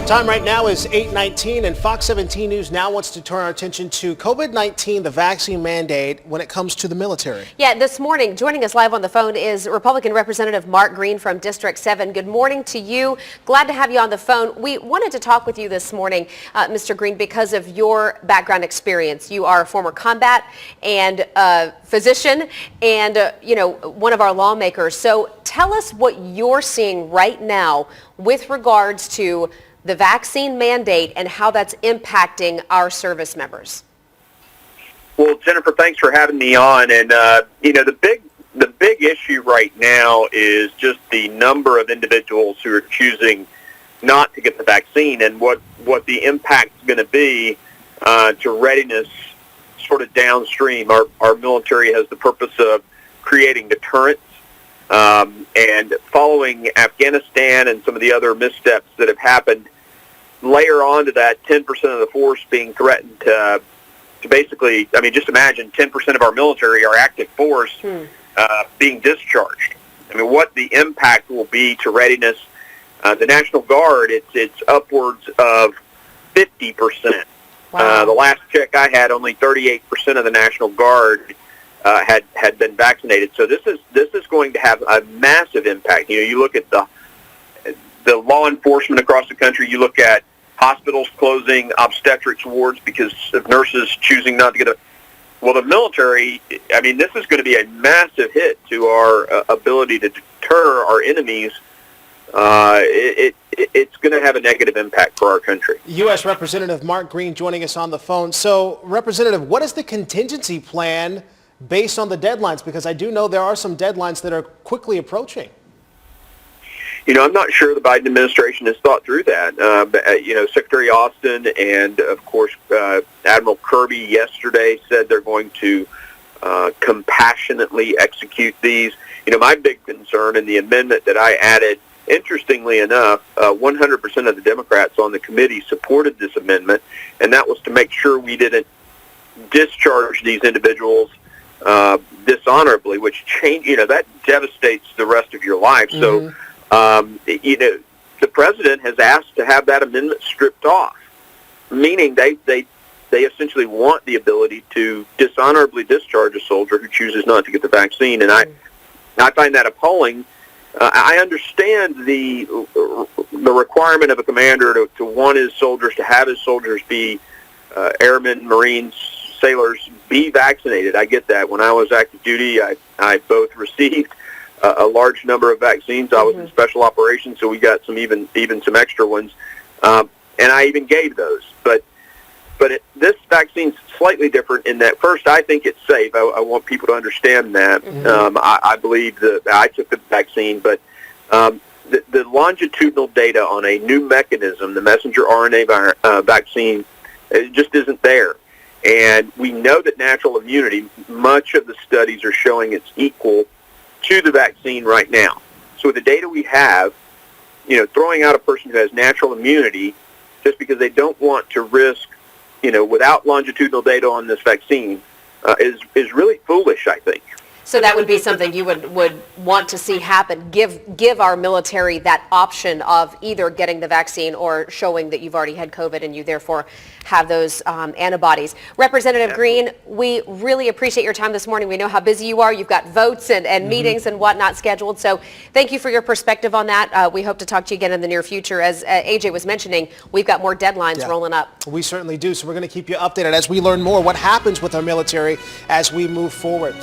Time right now is 8:19, and Fox 17 News now wants to turn our attention to COVID-19, the vaccine mandate, when it comes to the military. Yeah, this morning, joining us live on the phone is Republican Representative Mark Green from District 7. Good morning to you. Glad to have you on the phone. We wanted to talk with you this morning, Mr. Green, because of your background experience. You are a former combat and physician and, one of our lawmakers. So tell us what you're seeing right now with regards to the vaccine mandate and how that's impacting our service members. Well, Jennifer, thanks for having me on. And the big issue right now is just the number of individuals who are choosing not to get the vaccine, and what the impact is going to be to readiness sort of downstream. Our military has the purpose of creating deterrence, and following Afghanistan and some of the other missteps that have happened, layer onto that 10% of the force being threatened to basically, just imagine 10% of our military, our active force, being discharged. What the impact will be to readiness. The National Guard, it's upwards of 50%. Wow. The last check I had, only 38% of the National Guard had been vaccinated. So this is going to have a massive impact. You look at the law enforcement across the country. You look at hospitals closing obstetrics wards because of nurses choosing not to get the military, this is going to be a massive hit to our ability to deter our enemies. It's going to have a negative impact for our country. U.S. Representative Mark Green joining us on the phone. So, Representative, what is the contingency plan based on the deadlines? Because I do know there are some deadlines that are quickly approaching. I'm not sure the Biden administration has thought through that. Secretary Austin and, of course, Admiral Kirby yesterday said they're going to compassionately execute these. My big concern in the amendment that I added, interestingly enough, 100% of the Democrats on the committee supported this amendment, and that was to make sure we didn't discharge these individuals dishonorably, which that devastates the rest of your life. So, the president has asked to have that amendment stripped off, meaning they essentially want the ability to dishonorably discharge a soldier who chooses not to get the vaccine, and I find that appalling. I understand the requirement of a commander to want his soldiers, to have his soldiers be airmen, Marines, sailors, be vaccinated. I get that. When I was active duty, I both received a large number of vaccines. I was in special operations, so we got even some extra ones, and I even gave those. But this vaccine's slightly different in that, first, I think it's safe. I want people to understand that. I believe that I took the vaccine, but the longitudinal data on a new mechanism, the messenger RNA vaccine, it just isn't there. And we know that natural immunity, much of the studies are showing it's equal to the vaccine right now. So with the data we have, throwing out a person who has natural immunity just because they don't want to risk, without longitudinal data on this vaccine, is really foolish, I think. So that would be something you would want to see happen, give our military that option of either getting the vaccine or showing that you've already had COVID and you therefore have those antibodies. Representative Green, we really appreciate your time this morning. We know how busy you are. You've got votes and meetings and whatnot scheduled. So thank you for your perspective on that. We hope to talk to you again in the near future. As AJ was mentioning, we've got more deadlines rolling up. We certainly do. So we're going to keep you updated as we learn more what happens with our military as we move forward.